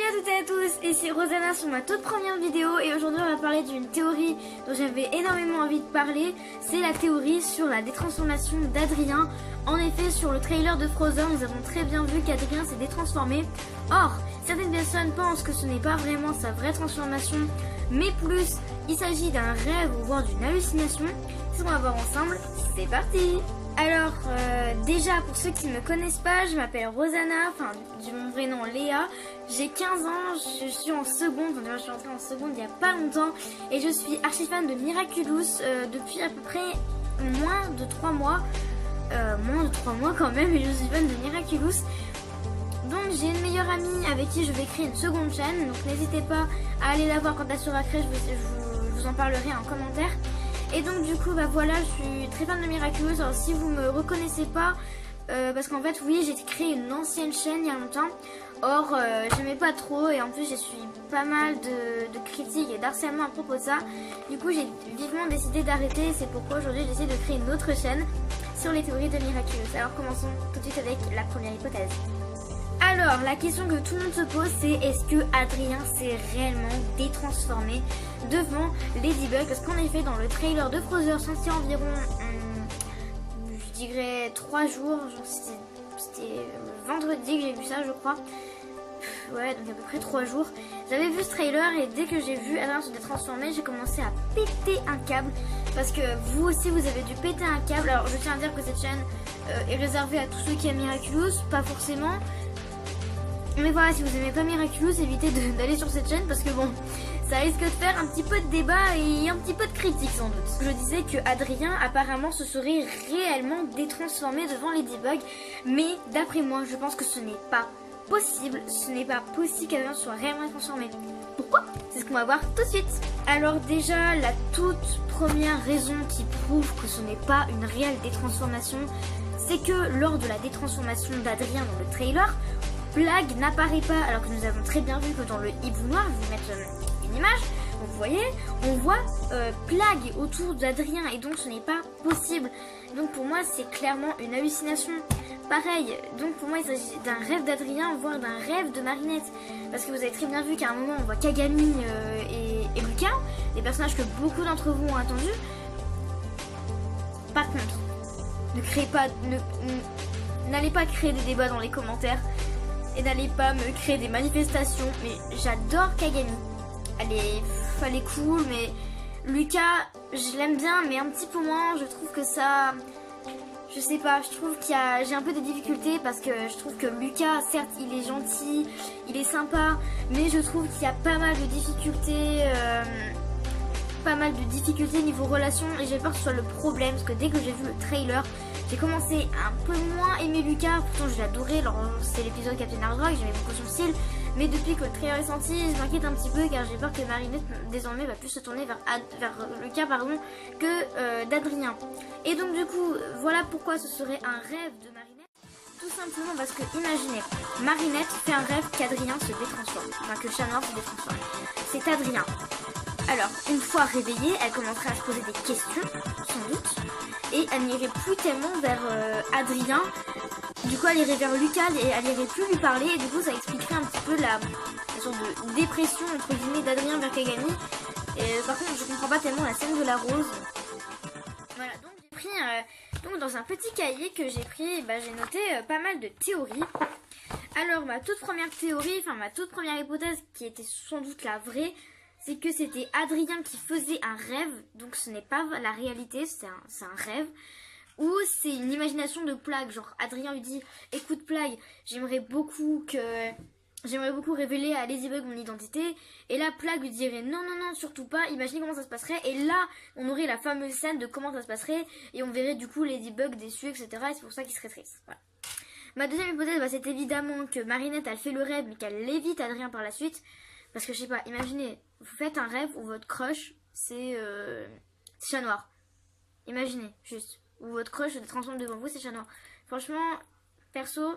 à toutes et à tous, ici Rosanna sur ma toute première vidéo et aujourd'hui on va parler d'une théorie dont j'avais énormément envie de parler. C'est la théorie sur la détransformation d'Adrien. En effet, sur le trailer de Frozen, nous avons très bien vu qu'Adrien s'est détransformé. Or, certaines personnes pensent que ce n'est pas vraiment sa vraie transformation, mais plus il s'agit d'un rêve ou voire d'une hallucination. C'est ce qu'on va voir ensemble, c'est parti! Alors, déjà, pour ceux qui ne me connaissent pas, je m'appelle Rosanna, enfin, du mon vrai nom Léa. J'ai 15 ans, je suis en seconde, enfin, je suis entrée en seconde il n'y a pas longtemps. Et je suis archi fan de Miraculous depuis à peu près moins de 3 mois. Moins de 3 mois quand même, et je suis fan de Miraculous. Donc j'ai une meilleure amie avec qui je vais créer une seconde chaîne. Donc n'hésitez pas à aller la voir quand elle sera créée, je vous en parlerai en commentaire. Et donc du coup bah voilà, je suis très fan de Miraculous. Alors si vous me reconnaissez pas, parce qu'en fait oui, j'ai créé une ancienne chaîne il y a longtemps. Or j'aimais pas trop et en plus j'ai suivi pas mal de critiques et d'harcèlement à propos de ça. Du coup j'ai vivement décidé d'arrêter et c'est pourquoi aujourd'hui j'ai décidé de créer une autre chaîne sur les théories de Miraculous. Alors commençons tout de suite avec la première hypothèse. Alors, la question que tout le monde se pose, c'est est-ce que Adrien s'est réellement détransformé devant Ladybug? Parce qu'en effet, dans le trailer de Frozen, sorti environ, je dirais 3 jours, genre c'était vendredi que j'ai vu ça, je crois. Ouais, donc à peu près 3 jours. J'avais vu ce trailer et dès que j'ai vu Adrien se détransformer, j'ai commencé à péter un câble. Parce que vous aussi, vous avez dû péter un câble. Alors, je tiens à dire que cette chaîne est réservée à tous ceux qui aiment Miraculous, pas forcément. Mais voilà, si vous aimez pas Miraculous, évitez d'aller sur cette chaîne parce que bon, ça risque de faire un petit peu de débat et un petit peu de critique sans doute. Je disais que Adrien apparemment se serait réellement détransformé devant Ladybug, mais d'après moi, je pense que ce n'est pas possible. Ce n'est pas possible qu'Adrien soit réellement transformé. Pourquoi? C'est ce qu'on va voir tout de suite. Alors déjà, la toute première raison qui prouve que ce n'est pas une réelle détransformation, c'est que lors de la détransformation d'Adrien dans le trailer, Plagg n'apparaît pas, alors que nous avons très bien vu que dans le hibou noir, je vais vous mettre une image, donc vous voyez, on voit Plagg autour d'Adrien et donc ce n'est pas possible. Donc pour moi c'est clairement une hallucination. Pareil, donc pour moi il s'agit d'un rêve d'Adrien, voire d'un rêve de Marinette. Parce que vous avez très bien vu qu'à un moment on voit Kagami et Lucas, des personnages que beaucoup d'entre vous ont attendus. Par contre, ne créez pas, n'allez pas créer des débats dans les commentaires. Et n'allez pas me créer des manifestations. Mais j'adore Kagami. Elle est cool, mais Lucas, je l'aime bien, mais un petit peu moins. Je trouve que ça... Je sais pas, je trouve j'ai un peu des difficultés parce que je trouve que Lucas, certes, il est gentil, il est sympa, mais je trouve qu'il y a pas mal de difficultés... niveau relation et j'ai peur que ce soit le problème parce que dès que j'ai vu le trailer, j'ai commencé à un peu moins aimer Lucas. Pourtant je l'adorais, c'est l'épisode Captain Hardrock, j'aimais beaucoup son style, mais depuis que le trailer est sorti, je m'inquiète un petit peu car j'ai peur que Marinette désormais va plus se tourner vers Lucas que d'Adrien. Et donc du coup, voilà pourquoi ce serait un rêve de Marinette. Tout simplement parce que imaginez, Marinette fait un rêve qu'Adrien se détransforme, enfin que le chat noir se détransforme. C'est Adrien. Alors, une fois réveillée, elle commencerait à se poser des questions, sans doute, et elle n'irait plus tellement vers Adrien. Du coup, elle irait vers Lucas et elle irait plus lui parler, et du coup, ça expliquerait un petit peu la sorte de dépression, entre guillemets, d'Adrien vers Kagami. Et par contre, je comprends pas tellement la scène de la rose. Voilà, donc j'ai pris, donc dans un petit cahier que j'ai pris, j'ai noté pas mal de théories. Alors, ma toute première théorie, enfin ma toute première hypothèse, qui était sans doute la vraie, c'est que c'était Adrien qui faisait un rêve, donc ce n'est pas la réalité, c'est un rêve, ou c'est une imagination de Plagg, genre Adrien lui dit « Écoute Plagg, j'aimerais beaucoup révéler à Ladybug mon identité », et là Plagg lui dirait « Non, non, non, surtout pas, imaginez comment ça se passerait », et là on aurait la fameuse scène de comment ça se passerait, et on verrait du coup Ladybug déçu, etc., et c'est pour ça qu'il serait triste, voilà. Ma deuxième hypothèse, c'est évidemment que Marinette elle fait le rêve, mais qu'elle évite Adrien par la suite. Parce que je sais pas, imaginez, vous faites un rêve où votre crush c'est chat noir. Imaginez, juste. Où votre crush se transforme devant vous, c'est chat noir. Franchement, perso,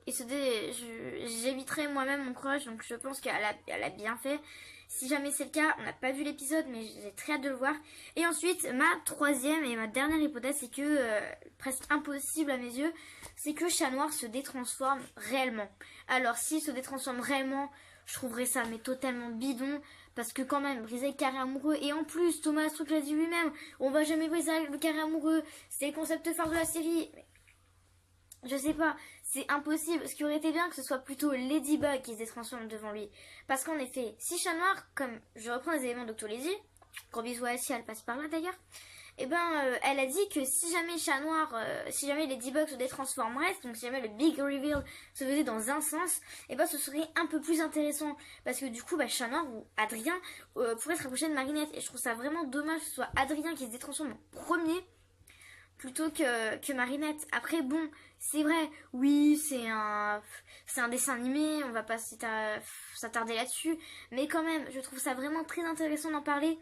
j'éviterai moi-même mon crush, donc je pense qu'elle a bien fait. Si jamais c'est le cas, on n'a pas vu l'épisode, mais j'ai très hâte de le voir. Et ensuite, ma troisième et ma dernière hypothèse, c'est que, presque impossible à mes yeux, c'est que Chat Noir se détransforme réellement. Alors s'il se détransforme réellement, je trouverais ça mais totalement bidon, parce que quand même, briser le carré amoureux, et en plus, Thomas Struck l'a dit lui-même, on va jamais briser le carré amoureux, c'est le concept phare de la série. Je sais pas, c'est impossible. Ce qui aurait été bien que ce soit plutôt Ladybug qui se détransforme devant lui. Parce qu'en effet, si Chat Noir, comme je reprends les éléments d'Octolésie, gros bisous à elle si elle passe par là d'ailleurs, et elle a dit que si jamais Chat Noir, si jamais Ladybug se détransformerait, donc si jamais le big reveal se faisait dans un sens, ce serait un peu plus intéressant. Parce que du coup, Chat Noir ou Adrien pourrait se rapprocher de Marinette. Et je trouve ça vraiment dommage que ce soit Adrien qui se détransforme en premier, plutôt que Marinette. Après, bon, c'est vrai, oui, c'est un dessin animé, on va pas s'attarder là-dessus, mais quand même, je trouve ça vraiment très intéressant d'en parler.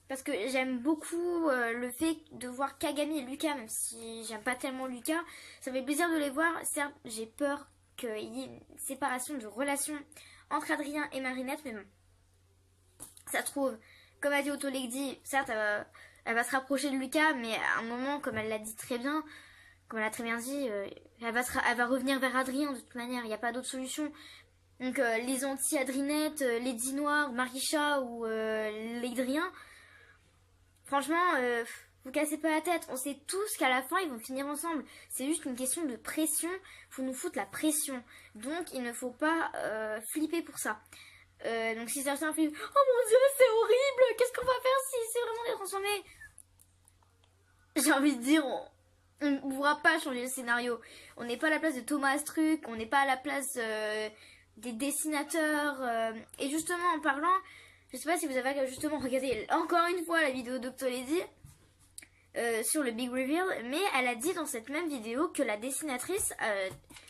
Parce que j'aime beaucoup le fait de voir Kagami et Lucas, même si j'aime pas tellement Lucas. Ça me fait plaisir de les voir. Certes, j'ai peur qu'il y ait une séparation de relations entre Adrien et Marinette, mais bon. Ça se trouve, comme a dit Autolegdi, certes, elle va se rapprocher de Lucas, mais à un moment, comme elle l'a dit très bien, comme elle a très bien dit, elle va revenir vers Adrien de toute manière, il n'y a pas d'autre solution. Donc les anti-Adrinette, Lady Noire, Marisha ou Ladrien, franchement, vous cassez pas la tête. On sait tous qu'à la fin, ils vont finir ensemble. C'est juste une question de pression. Faut nous foutre la pression. Donc, il ne faut pas flipper pour ça. Donc, si certains flippent, oh mon dieu, c'est horrible. Qu'est-ce qu'on va faire si c'est vraiment détransformé? J'ai envie de dire, on ne pourra pas changer le scénario. On n'est pas à la place de Thomas Struck. On n'est pas à la place des dessinateurs. Et justement, en parlant... Je sais pas si vous avez justement regardé encore une fois la vidéo d'Octolésie sur le Big Reveal, mais elle a dit dans cette même vidéo que la dessinatrice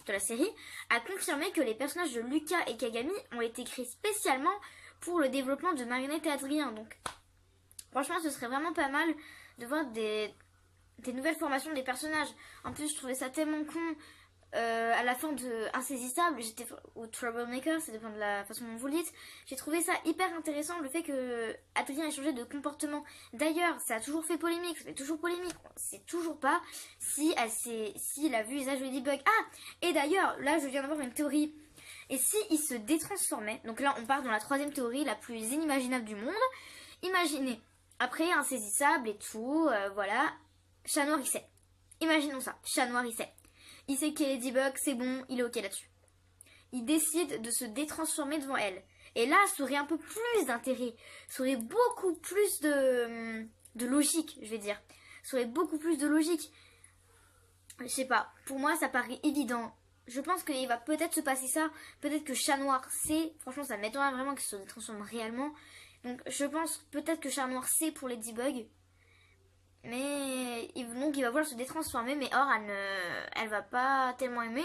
de la série a confirmé que les personnages de Lucas et Kagami ont été créés spécialement pour le développement de Marinette et Adrien. Donc franchement, ce serait vraiment pas mal de voir des nouvelles formations des personnages. En plus, je trouvais ça tellement con. À la fin de Insaisissable, ou Troublemaker, ça dépend de la façon dont vous le dites, j'ai trouvé ça hyper intéressant, le fait que Adrien ait changé de comportement. D'ailleurs, ça a toujours fait polémique, ça fait toujours polémique. On sait toujours pas si il a vu l'usage de Ladybug. Ah, et d'ailleurs, là je viens d'avoir une théorie. Et si il se détransformait, donc là on part dans la troisième théorie, la plus inimaginable du monde. Imaginez, après Insaisissable et tout, voilà, Chat Noir il sait. Imaginons ça, Chat Noir il sait. Il sait qu'il est Ladybug, c'est bon, il est ok là-dessus. Il décide de se détransformer devant elle. Et là, ça aurait un peu plus d'intérêt. Ça aurait beaucoup plus de logique, je vais dire. Ça aurait beaucoup plus de logique. Je sais pas, pour moi, ça paraît évident. Je pense qu'il va peut-être se passer ça. Peut-être que Chat Noir sait. Franchement, ça m'étonnerait vraiment qu'il se transforme réellement. Donc, je pense peut-être que Chat Noir sait pour Ladybug. Mais donc il va vouloir se détransformer, mais or elle va pas tellement aimer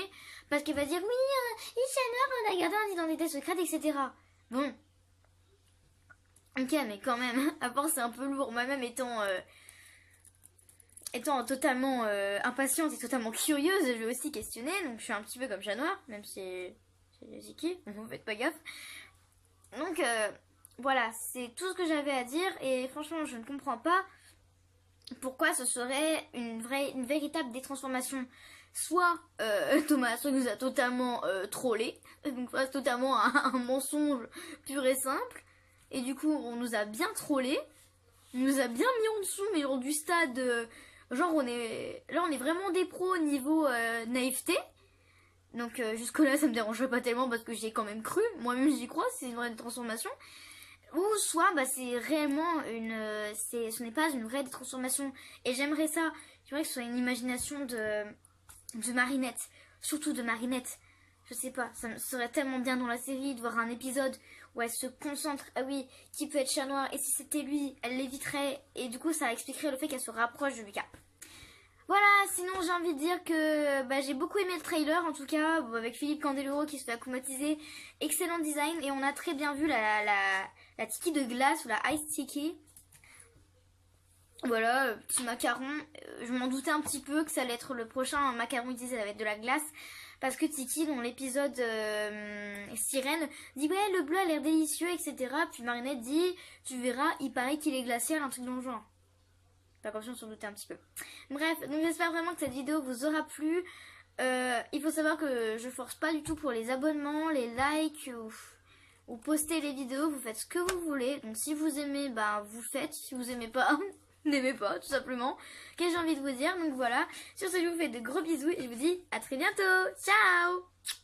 parce qu'elle va dire oui, Chat Noir, on a gardé une identité secrète, etc. Bon, ok, mais quand même, à part c'est un peu lourd. Moi-même étant totalement impatiente et totalement curieuse, je vais aussi questionner. Donc je suis un petit peu comme Chat Noir, même si c'est Ziki, vous faites pas gaffe. Donc voilà, c'est tout ce que j'avais à dire et franchement je ne comprends pas pourquoi ce serait une véritable détransformation. Soit Thomas nous a totalement trollé, donc c'est totalement un mensonge pur et simple, et du coup on nous a bien trollé, on nous a bien mis en dessous, mais genre du stade, genre on est vraiment des pros au niveau naïveté. Donc jusque là ça me dérangerait pas tellement parce que j'y ai quand même cru, moi-même j'y crois, c'est une vraie transformation. Ou soit c'est réellement ce n'est pas une vraie transformation. Et j'aimerais ça. J'aimerais que ce soit une imagination de Marinette. Surtout de Marinette. Je sais pas, ça me serait tellement bien dans la série de voir un épisode où elle se concentre. Ah oui, qui peut être Chat Noir? Et si c'était lui, elle l'éviterait. Et du coup ça expliquerait le fait qu'elle se rapproche de Lucas. Voilà, sinon j'ai envie de dire que j'ai beaucoup aimé le trailer en tout cas, avec Philippe Candeloro qui se fait acclimatiser, excellent design et on a très bien vu la tiki de glace ou la ice tiki. Voilà, petit macaron, je m'en doutais un petit peu que ça allait être le prochain macaron, il disait avec de la glace. Parce que Tiki, dans l'épisode Sirène, dit ouais le bleu a l'air délicieux, etc. Puis Marinette dit, tu verras, il paraît qu'il est glacial, un truc dans le genre. Pas comme si on s'en doutait un petit peu. Bref, donc j'espère vraiment que cette vidéo vous aura plu. Il faut savoir que je force pas du tout pour les abonnements, les likes ou poster les vidéos. Vous faites ce que vous voulez. Donc si vous aimez, bah vous faites. Si vous aimez pas, n'aimez pas tout simplement. Qu'est-ce que j'ai envie de vous dire. Donc voilà. Sur ce, je vous fais de gros bisous et je vous dis à très bientôt. Ciao!